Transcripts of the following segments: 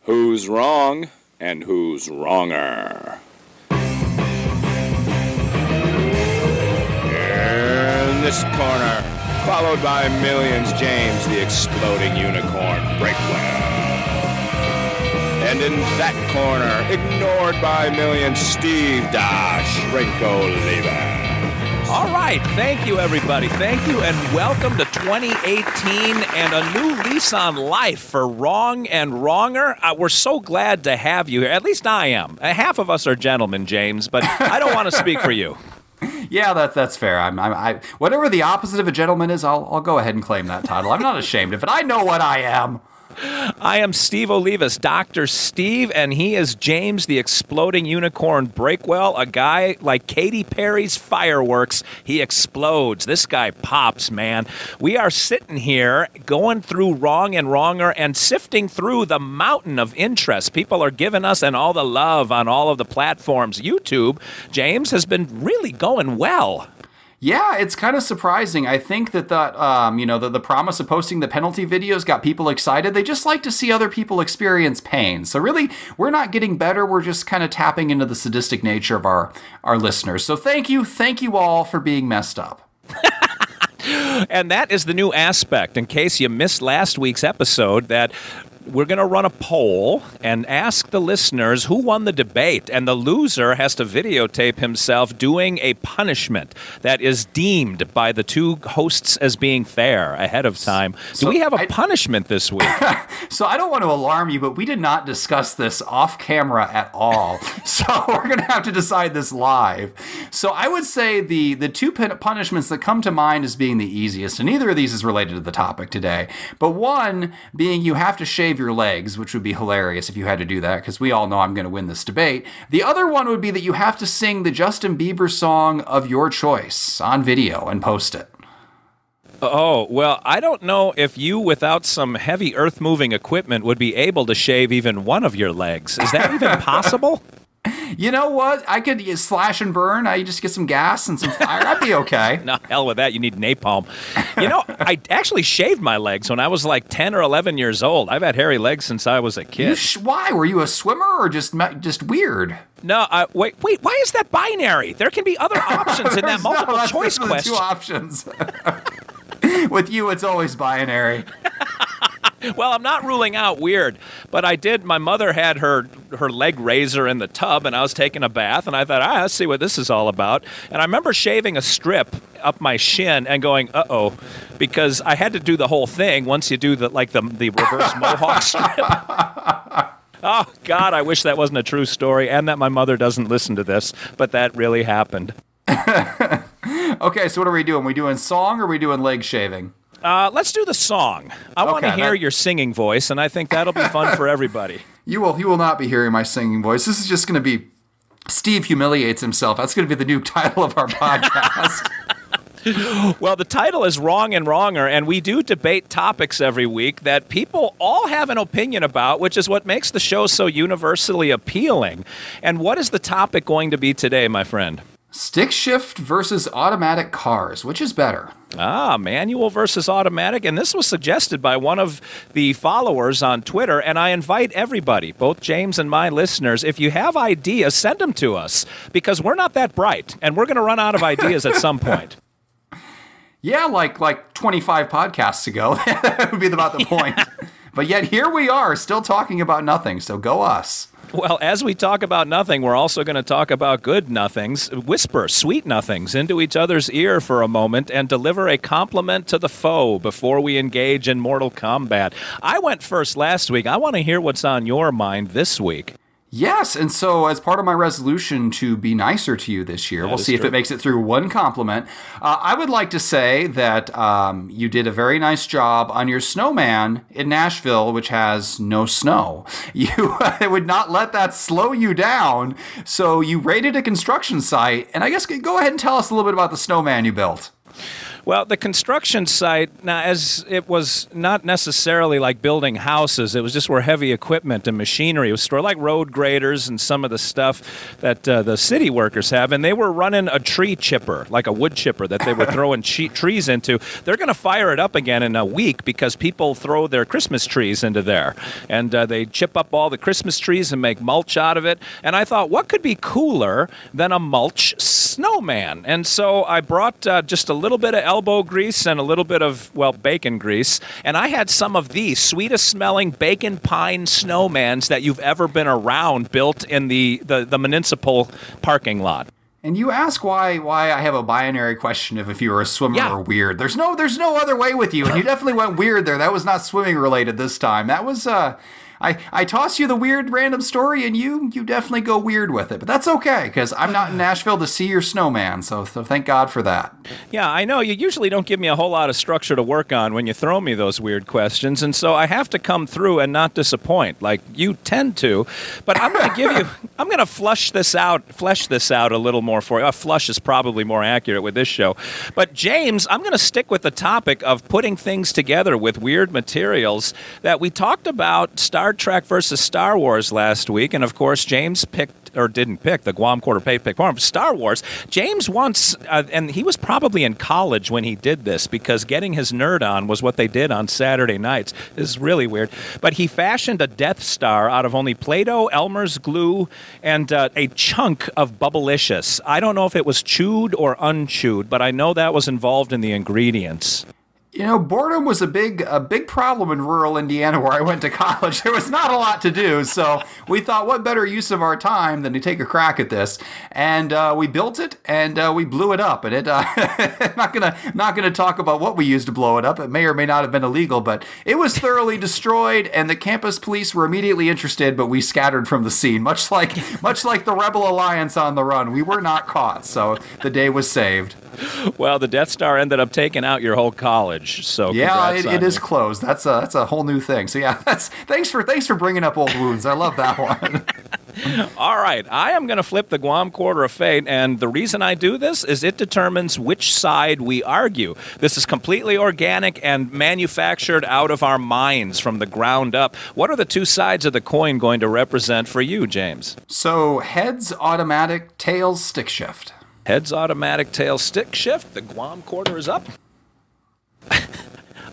Who's wrong and who's wronger? In this corner, followed by millions, James, the exploding unicorn, Breakwell. And in that corner, ignored by millions, Steve Olivas. All right. Thank you, everybody. Thank you, and welcome to 2018 and a new lease on life for Wrong and Wronger. We're so glad to have you here. At least I am. Half of us are gentlemen, James, but I don't want to speak for you. Yeah, that's fair. I whatever the opposite of a gentleman is, I'll go ahead and claim that title. I'm not ashamed of it. I know what I am. I am Steve Olivas, Dr. Steve, and he is James, the exploding unicorn Breakwell, a guy like Katy Perry's fireworks. He explodes. This guy pops, man. We are sitting here going through Wrong and Wronger and sifting through the mountain of interest. People are giving us and all the love on all of the platforms. YouTube, James, has been really going well. Yeah, it's kind of surprising. I think that the promise of posting the penalty videos got people excited. They just like to see other people experience pain. So really, we're not getting better. We're just kind of tapping into the sadistic nature of our listeners. So thank you all for being messed up. And that is the new aspect. In case you missed last week's episode, that we're going to run a poll and ask the listeners who won the debate, and the loser has to videotape himself doing a punishment that is deemed by the two hosts as being fair ahead of time. Do we have a punishment this week? So I don't want to alarm you, but we did not discuss this off camera at all. So we're going to have to decide this live. So I would say the two punishments that come to mind as being the easiest, and neither of these is related to the topic today, but one being you have to shave your legs, which would be hilarious if you had to do that, because we all know I'm going to win this debate. The other one would be that you have to sing the Justin Bieber song of your choice on video and post it. Oh, well, I don't know if you, without some heavy earth-moving equipment, would be able to shave even one of your legs. Is that even possible? You know what? I could slash and burn. I just get some gas and some fire. I'd be okay. No, hell with that. You need napalm. You know, I actually shaved my legs when I was like 10 or 11 years old. I've had hairy legs since I was a kid. Why? Were you a swimmer or just weird? No, wait. Why is that binary? There can be other options in that multiple choice question. Two options. With you, it's always binary. Well, I'm not ruling out weird, but I did. My mother had her leg razor in the tub, and I was taking a bath, and I thought, let's see what this is all about. And I remember shaving a strip up my shin and going, uh-oh, because I had to do the whole thing once you do the reverse mohawk strip. Oh, God, I wish that wasn't a true story and that my mother doesn't listen to this, but that really happened. Okay, so what are we doing? We doing song or are we doing leg shaving? Let's do the song. I want to hear your singing voice, and I think that'll be fun for everybody. You will not be hearing my singing voice. This is just going to be Steve humiliates himself. That's going to be the new title of our podcast. Well, the title is Wrong and Wronger, and we do debate topics every week that people all have an opinion about, which is what makes the show so universally appealing. And what is the topic going to be today, my friend? Stick shift versus automatic cars. Which is better? Manual versus automatic. And this was suggested by one of the followers on Twitter. And I invite everybody, both James and my listeners, if you have ideas, send them to us, because we're not that bright. And we're going to run out of ideas at some point. Yeah, like 25 podcasts ago. That would be about the point. But yet here we are, still talking about nothing. So go us. Well, as we talk about nothing, we're also going to talk about good nothings, whisper sweet nothings into each other's ear for a moment, and deliver a compliment to the foe before we engage in mortal combat. I went first last week. I want to hear what's on your mind this week. Yes, and so as part of my resolution to be nicer to you this year, we'll see if it makes it through one compliment. I would like to say that you did a very nice job on your snowman in Nashville, which has no snow. You would not let that slow you down, so you raided a construction site, and I guess go ahead and tell us a little bit about the snowman you built. Well, the construction site, now, as it was not necessarily like building houses, it was just where heavy equipment and machinery was stored, like road graders and some of the stuff that the city workers have. And they were running a tree chipper, like a wood chipper that they were throwing trees into. They're going to fire it up again in a week because people throw their Christmas trees into there. And they chip up all the Christmas trees and make mulch out of it. And I thought, what could be cooler than a mulch snowman? And so I brought just a little bit of elbow grease and a little bit of, well, bacon grease. And I had some of the sweetest smelling bacon pine snowmans that you've ever been around built in the municipal parking lot. And you ask why I have a binary question of if you were a swimmer or weird. There's no other way with you, and you definitely went weird there. That was not swimming related this time. That was I toss you the weird random story, and you definitely go weird with it. But that's okay, because I'm not in Nashville to see your snowman, so thank God for that. Yeah, I know. You usually don't give me a whole lot of structure to work on when you throw me those weird questions, and so I have to come through and not disappoint, like you tend to. But I'm going to I'm going to flesh this out a little more for you. Flush is probably more accurate with this show. But James, I'm going to stick with the topic of putting things together with weird materials that we talked about Star Trek versus Star Wars last week, and of course James didn't pick the Guam Quarter picked Star Wars. James once, and he was probably in college when he did this because getting his nerd on was what they did on Saturday nights. This is really weird. But he fashioned a Death Star out of only Play-Doh, Elmer's glue, and a chunk of Bubblicious. I don't know if it was chewed or unchewed, but I know that was involved in the ingredients. You know, boredom was a big problem in rural Indiana where I went to college. There was not a lot to do, so we thought, what better use of our time than to take a crack at this? And we built it, and we blew it up. And it not gonna talk about what we used to blow it up. It may or may not have been illegal, but it was thoroughly destroyed. And the campus police were immediately interested, but we scattered from the scene, much like the Rebel Alliance on the run. We were not caught, so the day was saved. Well, the Death Star ended up taking out your whole college, so yeah, it is closed. That's a whole new thing. So yeah, thanks for bringing up old wounds. I love that one. All right, I am going to flip the Guam Quarter of Fate, and the reason I do this is it determines which side we argue. This is completely organic and manufactured out of our minds from the ground up. What are the two sides of the coin going to represent for you, James? So heads, automatic, tails, stick shift. Heads, automatic, tails, stick shift. The Guam Quarter is up.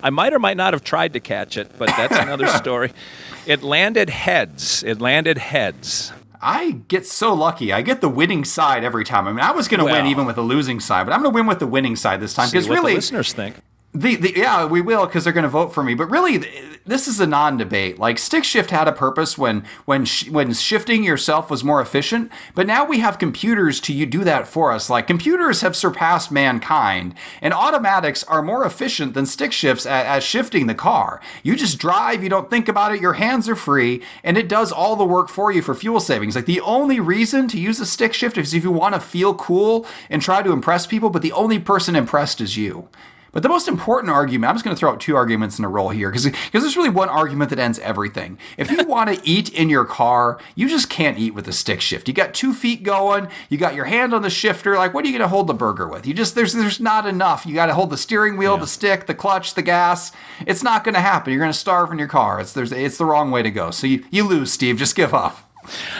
I might or might not have tried to catch it, but that's another story. It landed heads. I get so lucky. I get the winning side every time. I mean, I was going to win even with the losing side, but I'm going to win with the winning side this time. Because really, the listeners think. Yeah, we will, because they're going to vote for me. But really, this is a non-debate. Like, stick shift had a purpose when shifting yourself was more efficient. But now we have computers to do that for us. Like, computers have surpassed mankind, and automatics are more efficient than stick shifts at shifting the car. You just drive, you don't think about it, your hands are free, and it does all the work for you for fuel savings. Like, the only reason to use a stick shift is if you want to feel cool and try to impress people, but the only person impressed is you. But the most important argument, I'm just going to throw out two arguments in a row here, because there's really one argument that ends everything. If you want to eat in your car, you just can't eat with a stick shift. You got 2 feet going, you got your hand on the shifter, like what are you going to hold the burger with? There's not enough. You got to hold the steering wheel, the stick, the clutch, the gas. It's not going to happen. You're going to starve in your car. It's the wrong way to go. So you lose, Steve. Just give up.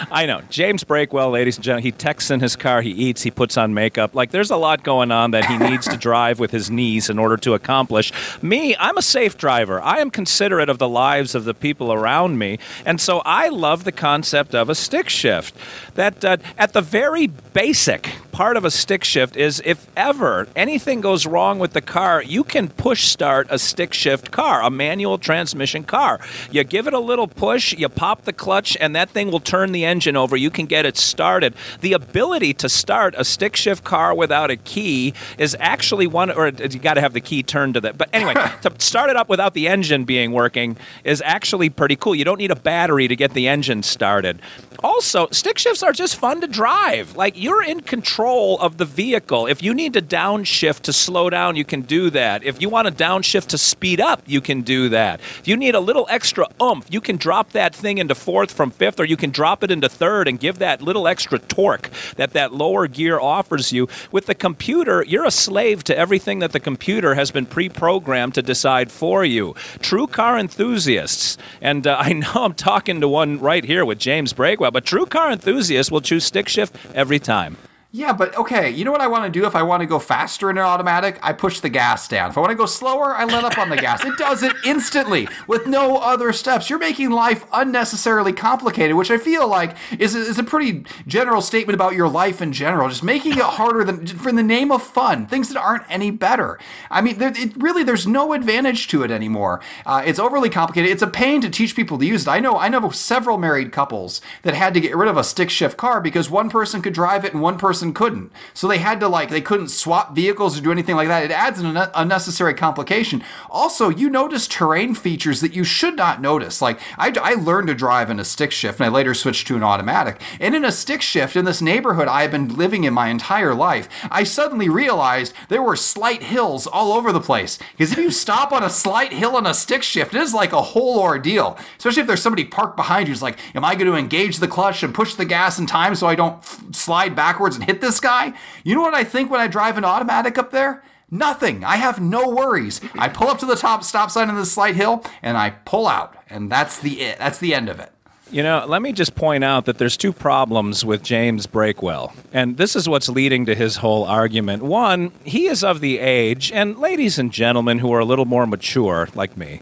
I know. James Breakwell, ladies and gentlemen, he texts in his car, he eats, he puts on makeup. Like, there's a lot going on that he needs to drive with his knees in order to accomplish. Me, I'm a safe driver. I am considerate of the lives of the people around me, and so I love the concept of a stick shift. That at the very basic part of a stick shift is if ever anything goes wrong with the car, you can push start a stick shift car, a manual transmission car. You give it a little push, you pop the clutch, and that thing will turn the engine over. You can get it started. The ability to start a stick shift car without a key is actually one, or you got to have the key turned to that. But anyway, to start it up without the engine being working is actually pretty cool. You don't need a battery to get the engine started. Also, stick shifts are just fun to drive. Like, you're in control of the vehicle. If you need to downshift to slow down, you can do that. If you want to downshift to speed up, you can do that. If you need a little extra oomph, you can drop that thing into fourth from fifth, or you can drop it into third and give that little extra torque that lower gear offers you. With the computer, you're a slave to everything that the computer has been pre-programmed to decide for you. True car enthusiasts, and I know I'm talking to one right here with James Breakwell, but true car enthusiasts will choose stick shift every time. Yeah, but okay, you know what I want to do if I want to go faster in an automatic? I push the gas down. If I want to go slower, I let up on the gas. It does it instantly with no other steps. You're making life unnecessarily complicated, which I feel like is a pretty general statement about your life in general. Just making it harder than for the name of fun, things that aren't any better. I mean, there's no advantage to it anymore. It's overly complicated. It's a pain to teach people to use it. I know several married couples that had to get rid of a stick shift car because one person could drive it and one person couldn't. So they had to they couldn't swap vehicles or do anything like that. It adds an unnecessary complication. Also, you notice terrain features that you should not notice. Like I learned to drive in a stick shift and I later switched to an automatic. And in a stick shift in this neighborhood I've been living in my entire life, I suddenly realized there were slight hills all over the place. Because if you stop on a slight hill on a stick shift, it is like a whole ordeal. Especially if there's somebody parked behind you who's like, am I going to engage the clutch and push the gas in time so I don't slide backwards and hit this guy? You know what I think when I drive an automatic up there? Nothing. I have no worries. I pull up to the top stop sign on this slight hill and I pull out, and that's the end of it. You know, let me just point out that there's two problems with James Breakwell, and this is what's leading to his whole argument. One, he is of the age, and ladies and gentlemen who are a little more mature, like me,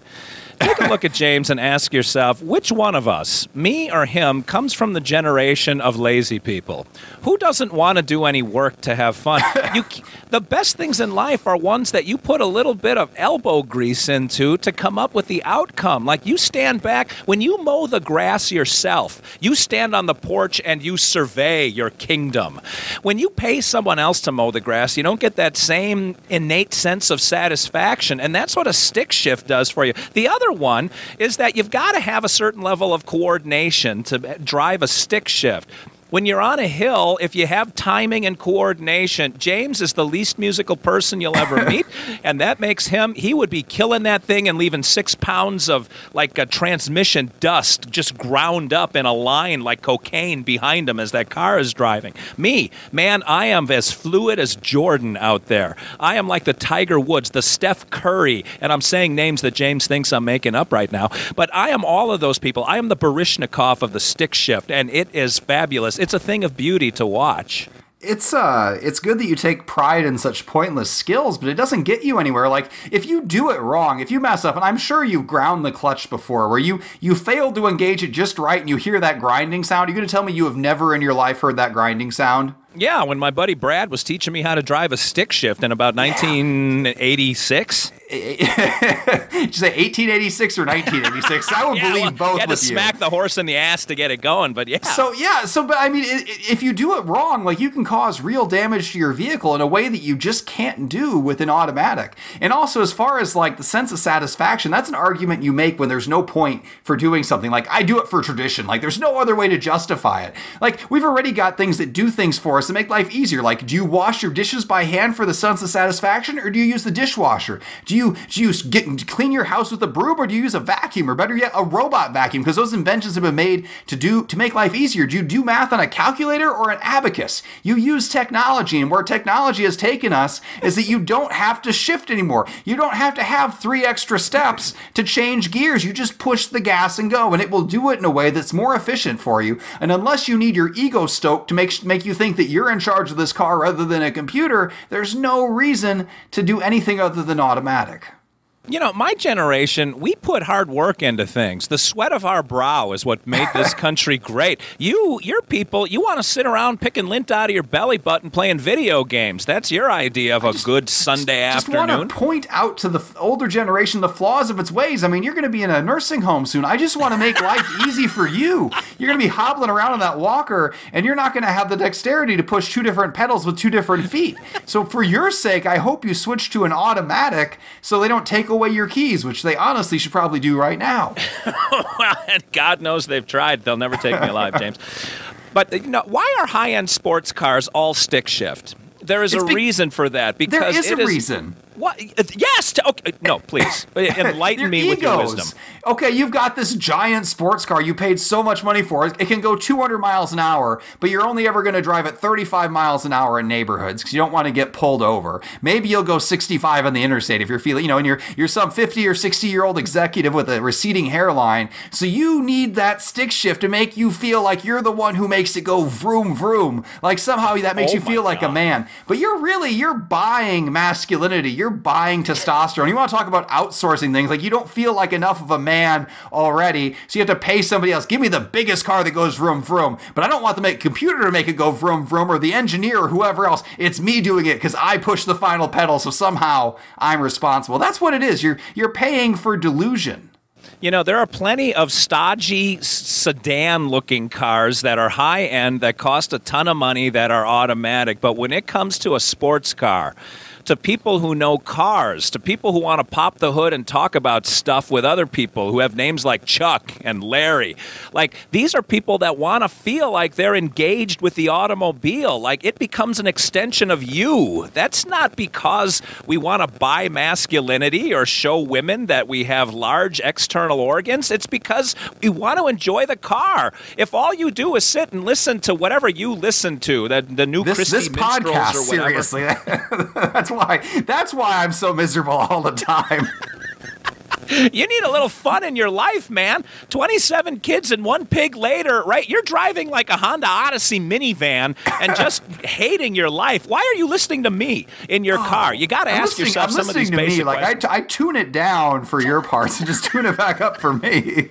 take a look at James and ask yourself, which one of us, me or him, comes from the generation of lazy people? Who doesn't want to do any work to have fun? The best things in life are ones that you put a little bit of elbow grease into to come up with the outcome. Like, you stand back, when you mow the grass yourself, you stand on the porch and you survey your kingdom. When you pay someone else to mow the grass, you don't get that same innate sense of satisfaction, and that's what a stick shift does for you. The other one is that you've got to have a certain level of coordination to drive a stick shift. When you're on a hill, if you have timing and coordination, James is the least musical person you'll ever meet, and that makes he would be killing that thing and leaving 6 pounds of, a transmission dust just ground up in a line like cocaine behind him as that car is driving. Me, man, I am as fluid as Jordan out there. I am like the Tiger Woods, the Steph Curry, and I'm saying names that James thinks I'm making up right now, but I am all of those people. I am the Baryshnikov of the stick shift, and it is fabulous. It's a thing of beauty to watch. It's good that you take pride in such pointless skills, but it doesn't get you anywhere. Like, if you do it wrong, if you mess up, and I'm sure you've ground the clutch before, where you fail to engage it just right and you hear that grinding sound, you're going to tell me you have never in your life heard that grinding sound? Yeah, when my buddy Brad was teaching me how to drive a stick shift in about 1986. Did you say 1886 or 1986? I would believe both. You had to smack the horse in the ass to get it going, but yeah. But I mean, if you do it wrong, you can cause real damage to your vehicle in a way that you just can't do with an automatic. And also, as far as the sense of satisfaction, that's an argument you make when there's no point for doing something. Like, I do it for tradition. There's no other way to justify it. We've already got things that do things for us to make life easier. Do you wash your dishes by hand for the sense of satisfaction, or do you use the dishwasher? Do you clean your house with a broom, or do you use a vacuum, or better yet, a robot vacuum? Because those inventions have been made to make life easier. Do you do math on a calculator or an abacus? You use technology, and where technology has taken us is that you don't have to shift anymore. You don't have to have 3 extra steps to change gears. You just push the gas and go, and it will do it in a way that's more efficient for you. And unless you need your ego stoked to make you think that you're in charge of this car rather than a computer, there's no reason to do anything other than automatic. You know, my generation, we put hard work into things. The sweat of our brow is what made this country great. Your people, you want to sit around picking lint out of your belly button playing video games. That's your idea of a good Sunday afternoon. I just want to point out to the older generation the flaws of its ways. I mean, you're going to be in a nursing home soon. I just want to make life easy for you. You're going to be hobbling around on that walker, and you're not going to have the dexterity to push 2 different pedals with 2 different feet. So for your sake, I hope you switch to an automatic so they don't take away your keys, which they honestly should probably do right now. Well, and God knows they've tried. They'll never take me alive, James. But why are high-end sports cars all stick shift? There is a reason for that. Because there is a reason. What? Yes. Okay. No, please. Enlighten me with your wisdom. Okay, you've got this giant sports car you paid so much money for. It can go 200 miles an hour, but you're only ever going to drive at 35 miles an hour in neighborhoods because you don't want to get pulled over. Maybe you'll go 65 on the interstate if you're feeling, and you're some 50 or 60-year-old executive with a receding hairline. So you need that stick shift to make you feel like you're the one who makes it go vroom, vroom. Like somehow that makes you feel like a man. But you're buying masculinity. You're buying testosterone. You want to talk about outsourcing things. Like you don't feel like enough of a man already, so you have to pay somebody else. Give me the biggest car that goes vroom, vroom. But I don't want the computer to make it go vroom, vroom, or the engineer or whoever else. It's me doing it because I push the final pedal, so somehow I'm responsible. That's what it is. You're paying for delusion. There are plenty of stodgy sedan-looking cars that are high-end, that cost a ton of money, that are automatic. But when it comes to a sports car, to people who know cars, to people who want to pop the hood and talk about stuff with other people who have names like Chuck and Larry. Like, these are people that want to feel like they're engaged with the automobile. Like, it becomes an extension of you. That's not because we want to buy masculinity or show women that we have large external organs. It's because we want to enjoy the car. If all you do is sit and listen to whatever you listen to, the new Christy Minstrels podcast, or whatever. Seriously. That's why I'm so miserable all the time. You need a little fun in your life, man. 27 kids and one pig later, right? You're driving like a Honda Odyssey minivan and just hating your life. Why are you listening to me in your car? You got to ask yourself some of these basic questions. I tune it down for your parts and just tune it back up for me.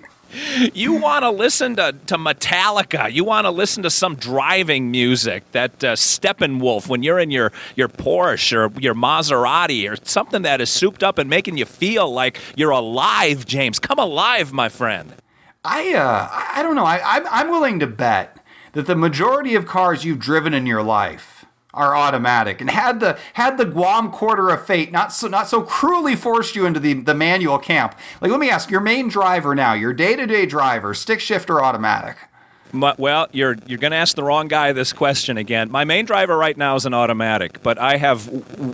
You want to listen to Metallica. You want to listen to some driving music, that Steppenwolf when you're in your Porsche or your Maserati or something that is souped up and making you feel like you're alive, James. Come alive, my friend. I don't know. I'm willing to bet that the majority of cars you've driven in your life are automatic, and had the Guam quarter of fate not so cruelly forced you into the manual camp. Like, let me ask, your main driver now, your day-to-day driver, stick shift or automatic? Well, you're going to ask the wrong guy this question again. My main driver right now is an automatic, but I haven't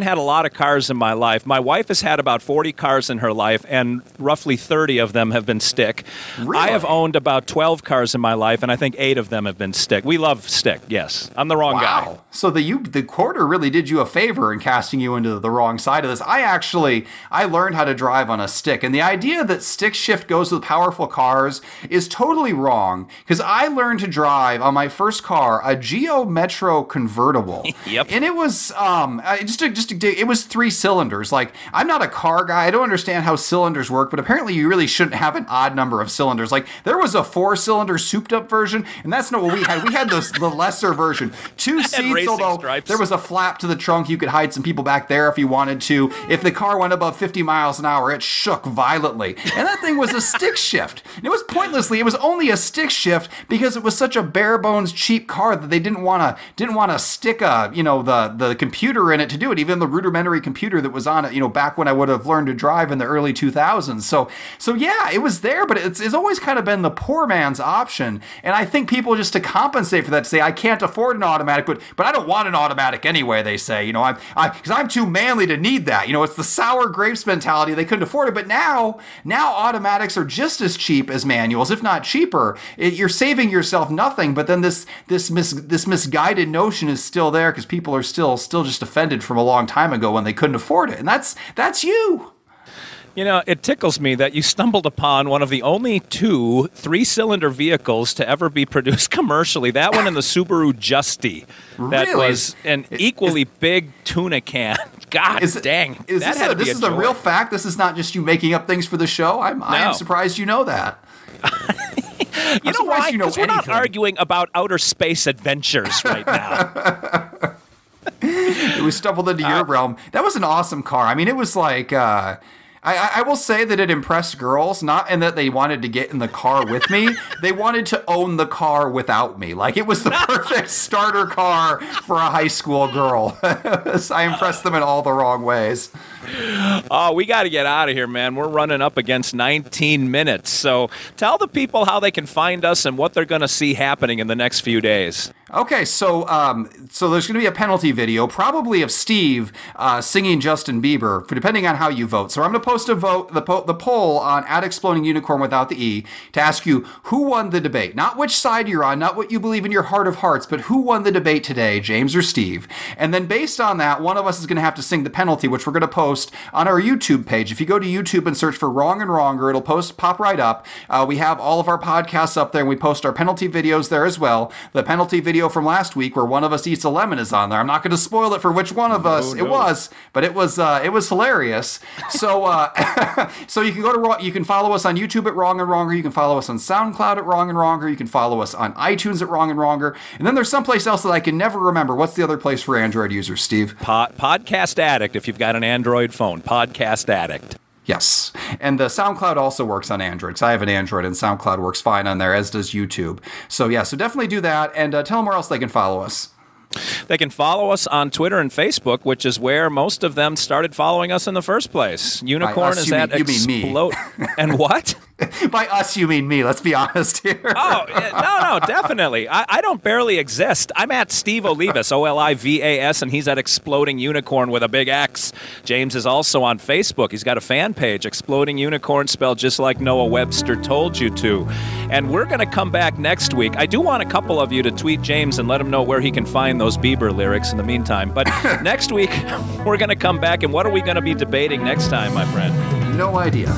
had a lot of cars in my life. My wife has had about 40 cars in her life, and roughly 30 of them have been stick. Really? I have owned about 12 cars in my life, and I think 8 of them have been stick. We love stick, yes. I'm the wrong guy. So the quarter really did you a favor in casting you into the wrong side of this. I learned how to drive on a stick, and the idea that stick shift goes with powerful cars is totally wrong, because I learned to drive on my first car, a Geo Metro convertible. Yep. And it was it was 3 cylinders. Like, I'm not a car guy. I don't understand how cylinders work, but apparently you really shouldn't have an odd number of cylinders. Like, there was a 4-cylinder souped up version, and that's not what we had. We had the lesser version. 2 seats, although stripes. There was a flap to the trunk. You could hide some people back there if you wanted to. If the car went above 50 miles an hour, it shook violently. And that thing was a stick shift. And it was it was only a stick shift because it was such a bare bones cheap car that they didn't want to stick the computer in it to do it, even the rudimentary computer that was on it, back when I would have learned to drive in the early 2000s. So yeah, it was there, but it's always kind of been the poor man's option. And I think people, just to compensate for that, say, I can't afford an automatic, but I don't want an automatic anyway, they say, because I'm too manly to need that. It's the sour grapes mentality. They couldn't afford it. But now automatics are just as cheap as manuals, if not cheaper. You're saving yourself nothing, but then this misguided notion is still there because people are still just offended from a long time ago when they couldn't afford it. And that's you. It tickles me that you stumbled upon one of the only 2 3-cylinder vehicles to ever be produced commercially. That one and the Subaru Justy. That really? Was an equally big tuna can. God dang. This is a real fact? This is not just you making up things for the show? I am surprised you know that. You know why? Because we're not arguing about outer space adventures right now. We stumbled into your realm. That was an awesome car. I mean, it was like... I will say that it impressed girls, not in that they wanted to get in the car with me. They wanted to own the car without me. Like, it was the perfect starter car for a high school girl. I impressed them in all the wrong ways. Oh, we got to get out of here, man. We're running up against 19 minutes. So tell the people how they can find us and what they're going to see happening in the next few days. Okay, so there's going to be a penalty video, probably of Steve singing Justin Bieber, depending on how you vote. So I'm going to post the poll on @ExplodingUnicorn without the E to ask you who won the debate. Not which side you're on, not what you believe in your heart of hearts, but who won the debate today, James or Steve. And then based on that, one of us is going to have to sing the penalty, which we're going to post on our YouTube page. If you go to YouTube and search for Wrong and Wronger, it'll pop right up. We have all of our podcasts up there, and we post our penalty videos there as well. The penalty video from last week where one of us eats a lemon is on there. I'm not going to spoil it for which one of us it was, but it was hilarious. So so you can follow us on YouTube at Wrong and Wronger. You can follow us on SoundCloud at Wrong and Wronger. You can follow us on iTunes at Wrong and Wronger. And then there's someplace else that I can never remember. What's the other place for Android users, Steve? Podcast Addict, if you've got an Android phone. Podcast Addict. Yes. And the SoundCloud also works on Android, because I have an Android, and SoundCloud works fine on there, as does YouTube. So, yeah, so definitely do that, and tell them where else they can follow us. They can follow us on Twitter and Facebook, which is where most of them started following us in the first place. Unicorn is at Explode. And what? By us, you mean me. Let's be honest here. Oh, no, definitely. I don't barely exist. I'm at Steve Olivas, Olivas, and he's at Exploding Unicorn with a big X. James is also on Facebook. He's got a fan page, Exploding Unicorn, spelled just like Noah Webster told you to. And we're going to come back next week. I do want a couple of you to tweet James and let him know where he can find those Bieber lyrics in the meantime. But next week, we're going to come back, and what are we going to be debating next time, my friend? No idea.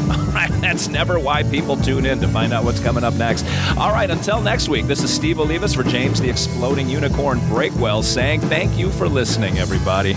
All right, that's never why people tune in, to find out what's coming up next. All right, until next week, this is Steve Olivas for James the Exploding Unicorn Breakwell saying thank you for listening, everybody.